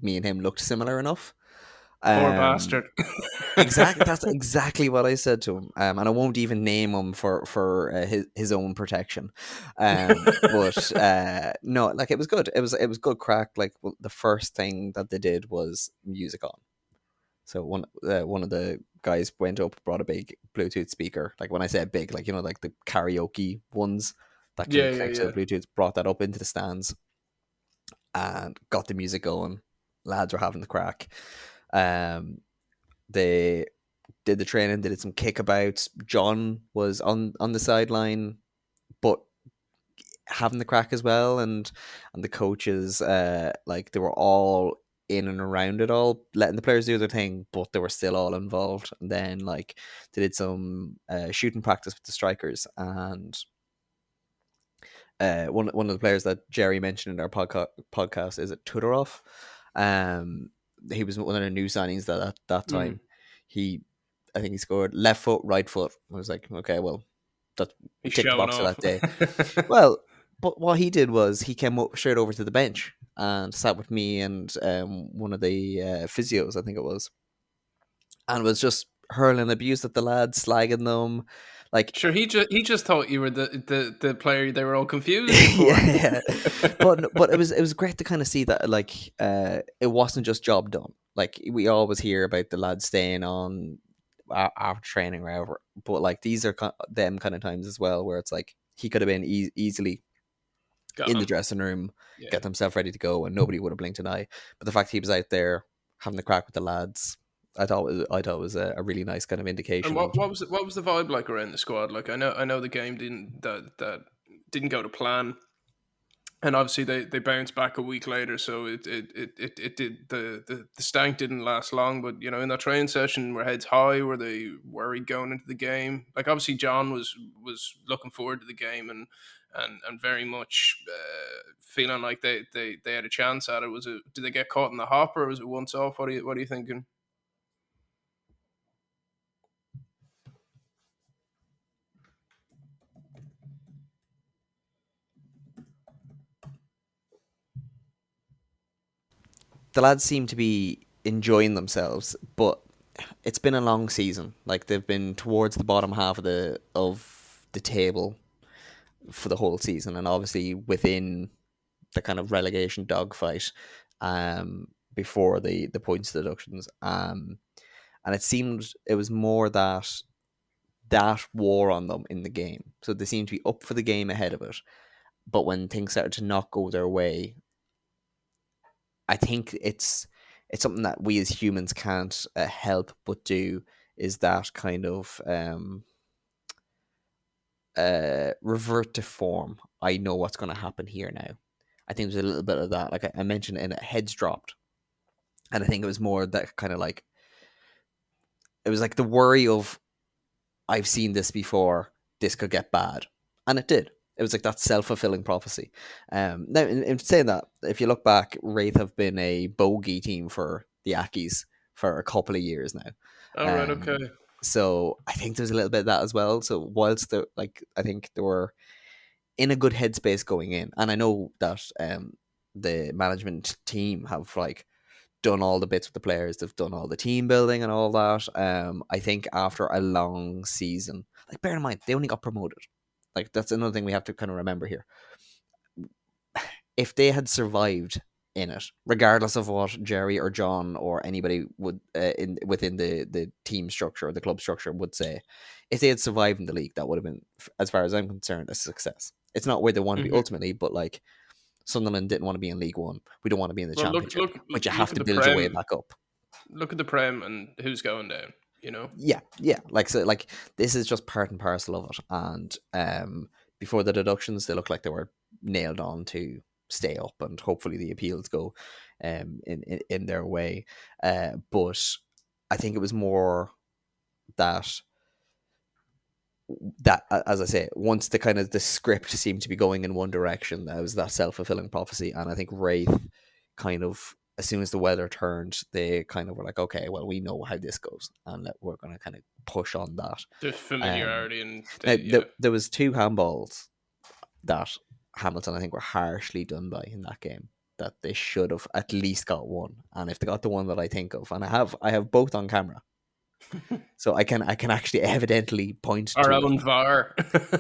me and him looked similar enough. Poor Um, bastard. exactly, that's exactly what I said to him. And I won't even name him for his own protection. But no, like it was good. It was good crack. Like the first thing that they did was music on. So one of the guys went up, brought a big Bluetooth speaker. Like when I say big, like like the karaoke ones that can Yeah, yeah, connect to yeah. the Bluetooth. Brought that up into the stands and got the music going. Lads were having the crack. They did the training. They did some kickabouts. John was on the sideline, but having the crack as well, and the coaches, like they were all in and around it all, letting the players do their thing, but they were still all involved. And then like they did some shooting practice with the strikers, and one of the players that Gerry mentioned in our podcast is it Tudorov. Um, he was one of the new signings that at that Mm. time. I think he scored left foot, right foot. I was like, okay, well, that we He's ticked the showing box for off. that day. Well, but what he did was he came straight over to the bench and sat with me and one of the physios, I think it was, and was just hurling abuse at the lads, slagging them, like Sure, he just thought you were the player they were all confusing you for. yeah. But it was great to kind of see that like it wasn't just job done. Like we always hear about the lads staying on after training or whatever, but like these are them kind of times as well where it's like he could have been easily in the Gone. dressing room, Yeah. get himself ready to go, and nobody would have blinked an eye. But the fact he was out there having the crack with the lads, I thought was a really nice kind of And indication. what was the vibe like around the squad? Like I know the game that didn't go to plan, and obviously they bounced back a week later, so it did the stank didn't last long. But you know, in that training session, were heads high? Were they worried going into the game? Like obviously John was looking forward to the game and very much feeling like they had a chance at it. Did they get caught in the hopper? Or was it once off? What are you thinking? The lads seem to be enjoying themselves, but it's been a long season. Like they've been towards the bottom half of the table for the whole season, and obviously within the kind of relegation dogfight before the points deductions. And it seemed it was more that war on them in the game. So they seemed to be up for the game ahead of it. But when things started to not go their way, I think it's something that we as humans can't help but do, is that kind of revert to form. I know what's going to happen here now. I think there's a little bit of that. Like I mentioned, in heads dropped, and I think it was more that kind of like it was like the worry of I've seen this before. This could get bad, and it did. It was like that self-fulfilling prophecy. Now, in saying that, if you look back, Wraith have been a bogey team for the Accies for a couple of years now. All right, okay. So I think there's a little bit of that as well. So whilst I think they were in a good headspace going in, and I know that the management team have like done all the bits with the players, they've done all the team building and all that. I think after a long season, like bear in mind they only got promoted. Like that's another thing we have to kind of remember here. if they had survived in it, regardless of what Gerry or John or anybody would within the team structure or the club structure would say, if they had survived in the league, that would have been, as far as I'm concerned, a success. It's not where they want to be ultimately, but like Sunderland didn't want to be in League One. We don't want to be in the Well, Championship, but you have look at to the build your way Prem. back up. Look at the Prem and who's going down. You know. Yeah. Like so, like this is just part and parcel of it. And before the deductions, they look like they were nailed on to stay up, and hopefully the appeals go in their way. But I think it was more that as I say, once the kind of the script seemed to be going in one direction, that was that self-fulfilling prophecy. And I think Wraith kind of, as soon as the weather turned, they kind of were like, okay, well, we know how this goes, and we're going to kind of push on that. The familiarity there was 2 handballs that Hamilton, I think, were harshly done by in that game, that they should have at least got one. And if they got the one that I think of, and I have both on camera, so I can actually evidently point our to own VAR.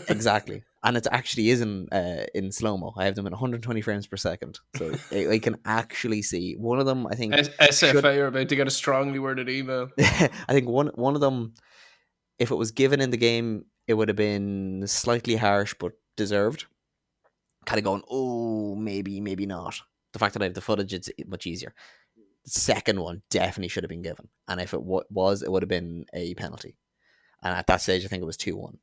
Exactly, and it actually is in slow mo. I have them in 120 frames per second, so I can actually see one of them. I think SFA are about to get a strongly worded email. I think one of them, if it was given in the game, it would have been slightly harsh but deserved. Kind of going, oh, maybe not. The fact that I have the footage, it's much easier. The second one definitely should have been given, and if it was, it would have been a penalty. And at that stage, I think it was 2-1.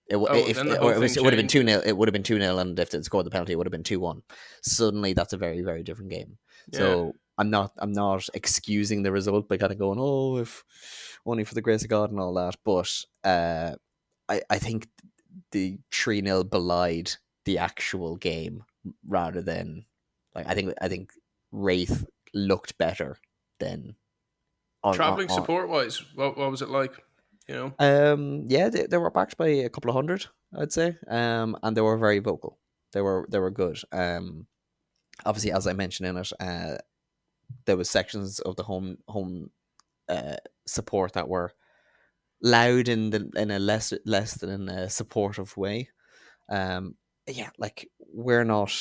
It would have been 2-0. It would have been 2-0, and if they scored the penalty, it would have been 2-1. Suddenly, that's a very, very different game. Yeah. So I'm not excusing the result by kind of going, oh, if only for the grace of God and all that. But I think the 3-0 belied the actual game rather than like I think Wraith looked better than traveling support wise. What was it like? You know, yeah, they were backed by a couple of hundred, I'd say, and they were very vocal. They were good. Obviously, as I mentioned in it, there was sections of the home support that were loud in a less than a supportive way. Yeah, like we're not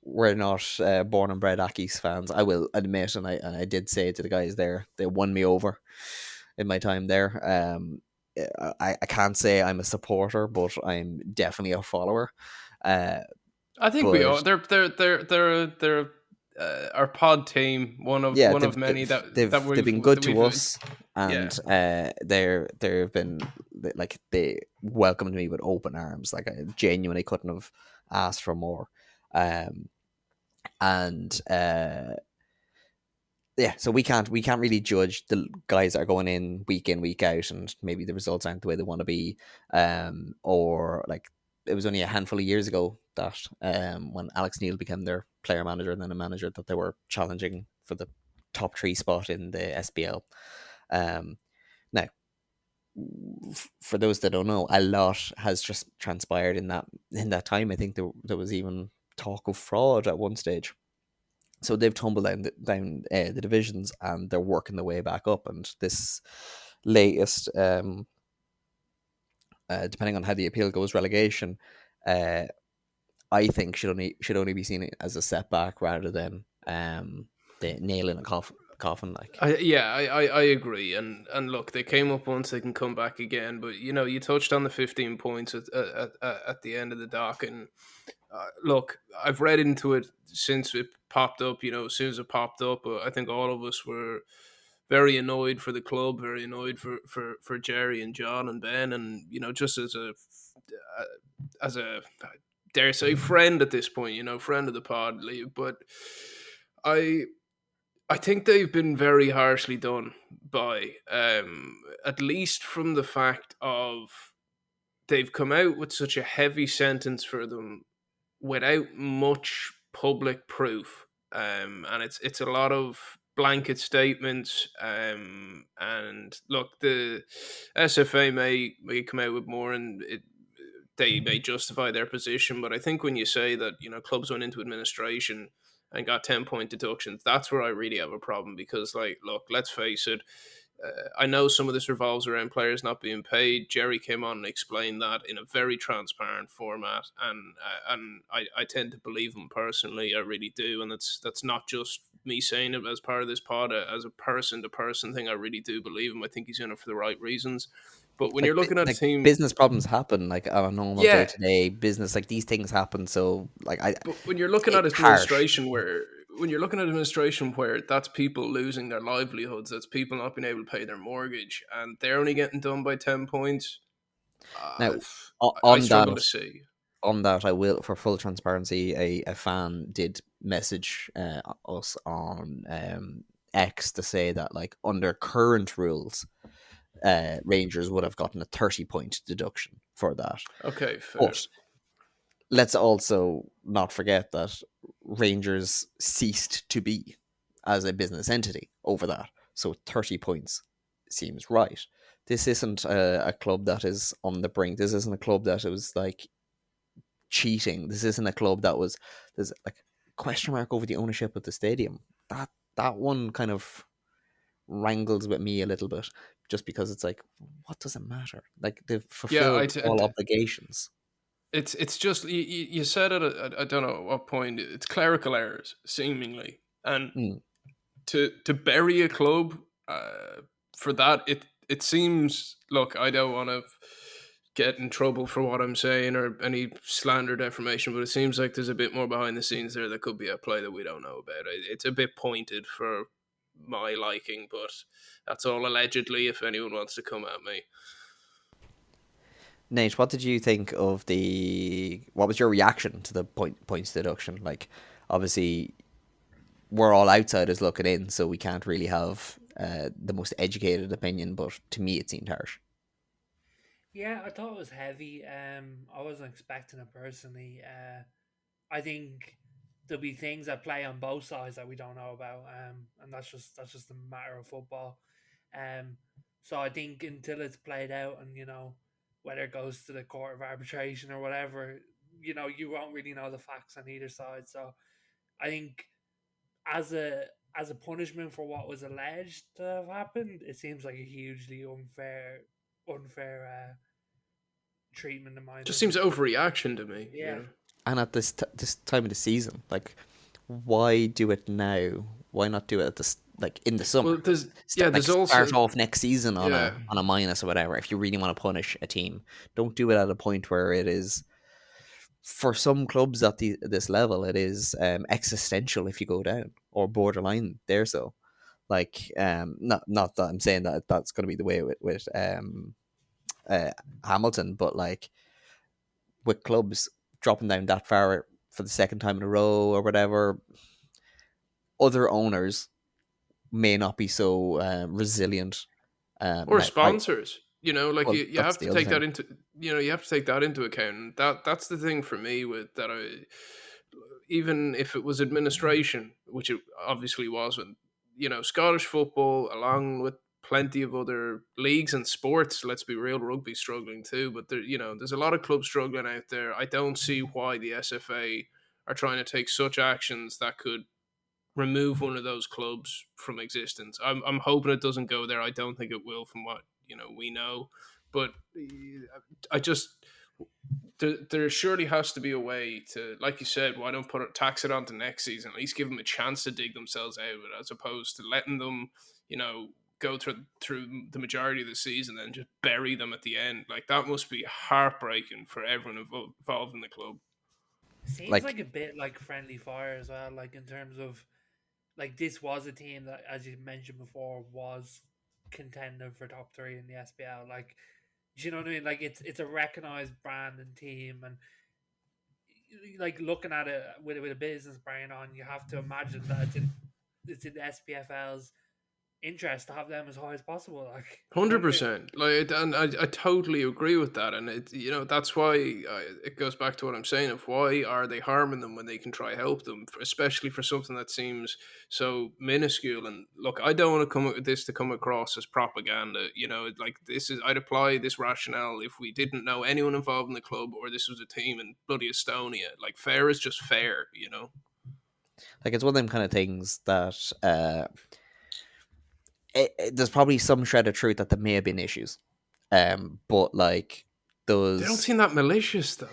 born and bred Accies fans. I will admit, and I did say to the guys there, they won me over in my time there. I can't say I'm a supporter, but I'm definitely a follower. I think we are. They're our pod team. One of many they've been good to us, and they've been like they welcomed me with open arms. Like I genuinely couldn't have asked for more. Yeah, so we can't really judge the guys that are going in week out, and maybe the results aren't the way they want to be, or like it was only a handful of years ago that when Alex Neil became their player manager and then a manager, that they were challenging for the top 3 spot in the SBL. Now, for those that don't know, a lot has just transpired in that time. I think there was even talk of fraud at one stage. So they've tumbled down the divisions, and they're working their way back up. And this latest, depending on how the appeal goes, relegation, I think should only be seen as a setback rather than the nail in a coffin. Like, I agree. And look, they came up once, they can come back again. But you know, you touched on the 15 points at the end of the dock, and look, I've read into it since it popped up. You know, as soon as it popped up, I think all of us were very annoyed for the club, very annoyed for Gerry and John and Ben, and you know, just as a dare say friend at this point, you know, friend of the pod. But I think they've been very harshly done by, at least from the fact of they've come out with such a heavy sentence for them without much public proof, and it's a lot of blanket statements. And look, the SFA may come out with more, and they may justify their position. But I think when you say that, you know, clubs went into administration and got 10-point deductions, that's where I really have a problem, because, like, look, let's face it, I know some of this revolves around players not being paid. Gerry came on and explained that in a very transparent format, and I tend to believe him personally. I really do, and that's not just me saying it as part of this pod. As a person-to-person thing, I really do believe him. I think he's in it for the right reasons. But when you're looking at a team, business problems happen like on a normal Yeah. day-to-day business. Like these things happen. So like but when you're looking at it's harsh. administration where that's people losing their livelihoods, that's people not being able to pay their mortgage, and they're only getting done by 10 points. Now, I on struggle that, to see. on that, I will, for full transparency, a fan did message us on X to say that like under current rules, Rangers would have gotten a 30-point deduction for that. Okay, fair. But let's also not forget that Rangers ceased to be as a business entity over that. So 30 points seems right. This isn't a club that is on the brink. This isn't a club that was like cheating. This isn't a club that was, there's like question mark over the ownership of the stadium. That one kind of wrangles with me a little bit, just because it's like, what does it matter? Like they've fulfilled all obligations. It's just you said it. I don't know at what point. It's clerical errors, seemingly, and to bury a club for that, it seems. Look, I don't want to get in trouble for what I'm saying or any slander defamation, but it seems like there's a bit more behind the scenes there that could be at play that we don't know about. It's a bit pointed for my liking, but that's all allegedly. If anyone wants to come at me. Nate, what did you think of what was your reaction to the points deduction? Like, obviously, we're all outsiders looking in, so we can't really have the most educated opinion, but to me it seemed harsh. Yeah, I thought it was heavy. I wasn't expecting it personally. I think there'll be things that play on both sides that we don't know about, and that's just a matter of football. So I think until it's played out, and whether it goes to the court of arbitration or whatever, you won't really know the facts on either side. So I think as a punishment for what was alleged to have happened, it seems like a hugely unfair treatment in my Just seems overreaction to me. Yeah. And at this time of the season, like, why do it now? Why not do it at this, like, in the summer? Well, there's also start off next season on a minus or whatever. If you really want to punish a team, don't do it at a point where it is. For some clubs at this level, it is existential if you go down, or borderline there. So, like, not that I'm saying that that's going to be the way with Hamilton, but like with clubs dropping down that far for the second time in a row or whatever, other owners may not be so resilient. Or sponsors. You have to take that thing. into account. And that's the thing for me with that. Even if it was administration, which it obviously wasn't, Scottish football, along with plenty of other leagues and sports, let's be real, rugby's struggling too. But there's a lot of clubs struggling out there. I don't see why the SFA are trying to take such actions that could remove one of those clubs from existence. I'm hoping it doesn't go there. I don't think it will, from what we know. But I just there surely has to be a way to, like you said, why don't tax it on to next season? At least give them a chance to dig themselves out of it, as opposed to letting them go through the majority of the season and just bury them at the end. Like, that must be heartbreaking for everyone involved in the club. Seems like a bit like friendly fire as well, like in terms of, like, this was a team that, as you mentioned before, was contending for top 3 in the SPL. Like, do you know what I mean? Like, it's a recognised brand and team, and like, looking at it with a business brain on, you have to imagine that it's in the SPFL's interest to have them as high as possible. Like, 100%. Like, and I totally agree with that. And that's why it goes back to what I'm saying of why are they harming them when they can try help them, especially for something that seems so minuscule. And look, I don't want to come across as propaganda. Like, I'd apply this rationale if we didn't know anyone involved in the club, or this was a team in bloody Estonia. Like, fair is just fair. Like, it's one of them kind of things that there's probably some shred of truth that there may have been issues, but like those. They don't seem that malicious though.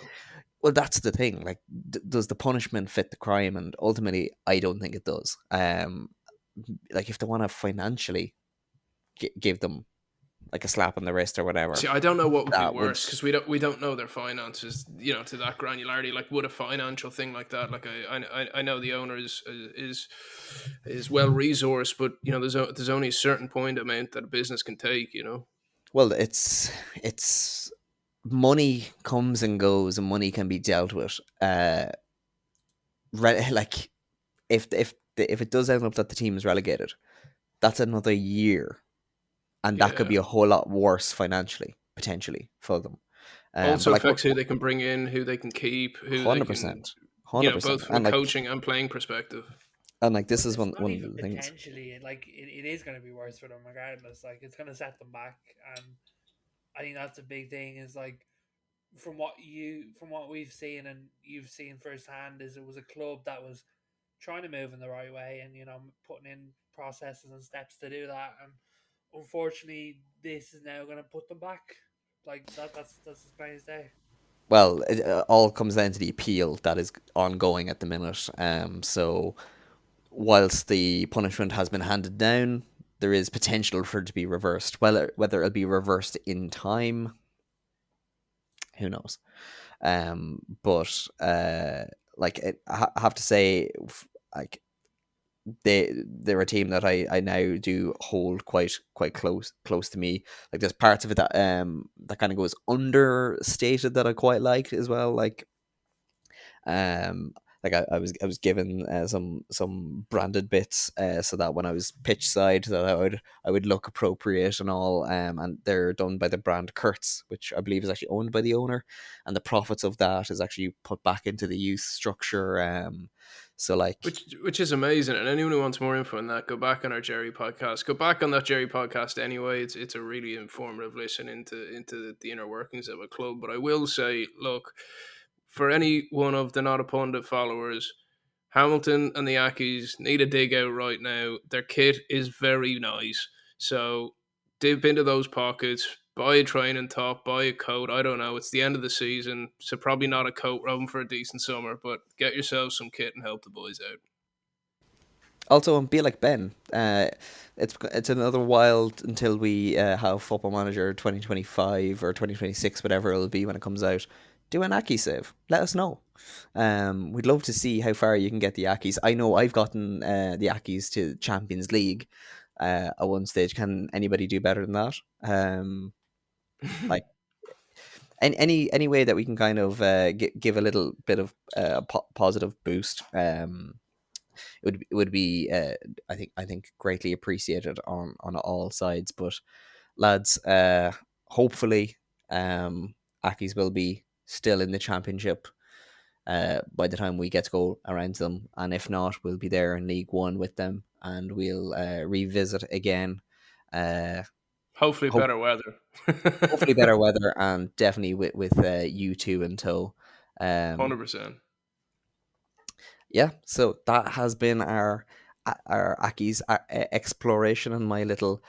Well, that's the thing. Like, does the punishment fit the crime? And ultimately, I don't think it does. Like, if they want to financially give them like a slap on the wrist or whatever. See, I don't know what would be that worse because we don't know their finances, you know, to that granularity. Like, would a financial thing like that? Like, I know the owner is well resourced, but you know, there's only a certain point amount that a business can take. You know. Well, it's money comes and goes, and money can be dealt with. Like, if it does end up that the team is relegated, that's another year. And that could be a whole lot worse financially, potentially, for them. Also affects who they can bring in, who they can keep, who 100%, they can, 100%. You know, both from a coaching and playing perspective. And like this is one of the things. Potentially, like it is going to be worse for them regardless. Like it's going to set them back, and I think that's a big thing. Is like from what we've seen and you've seen firsthand, is it was a club that was trying to move in the right way, and you know, putting in processes and steps to do that, and unfortunately, this is now going to put them back. Like that's as plain as day. Well, it all comes down to the appeal that is ongoing at the minute. So, whilst the punishment has been handed down, there is potential for it to be reversed. Whether it'll be reversed in time, who knows? But like I have to say, like. They're a team that I now do hold quite close to me. Like there's parts of it that that kind of goes understated that I quite like as well. Like I was given some branded bits so that when I was pitch side that I would look appropriate and all. And they're done by the brand Kurtz, which I believe is actually owned by the owner, and the profits of that is actually put back into the youth structure. So like, which is amazing, and anyone who wants more info on that, go back on our Gerry podcast. Go back on that Gerry podcast anyway. It's a really informative listen into the inner workings of a club. But I will say, look, for any one of the Not A Pundit followers, Hamilton and the Accies need a dig out right now. Their kit is very nice, so dip into those pockets. Buy a training top, buy a coat. I don't know. It's the end of the season, so probably not a coat. Roam for a decent summer, but get yourself some kit and help the boys out. Also, be like Ben. It's another while until we have Football Manager 2025 or 2026, whatever it'll be when it comes out. Do an Ackie save. Let us know. We'd love to see how far you can get the Accies. I know I've gotten the Accies to Champions League at one stage. Can anybody do better than that? Like any way that we can kind of give a little bit of positive boost, it would be I think greatly appreciated on all sides. But lads, hopefully Accies will be still in the championship by the time we get to go around to them, and if not, we'll be there in League One with them, and we'll revisit again. Hopefully better weather. Hopefully better weather, and definitely with you two in tow. 100%. Yeah, so that has been our Accies exploration and my little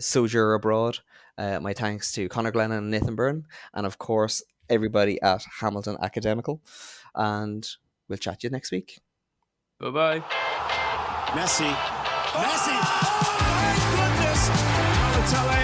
sojourn abroad. My thanks to Conor Glennon and Nathan Byrne, and of course everybody at Hamilton Academical. And we'll chat to you next week. Bye-bye. Messi. Oh my goodness! Balotelli.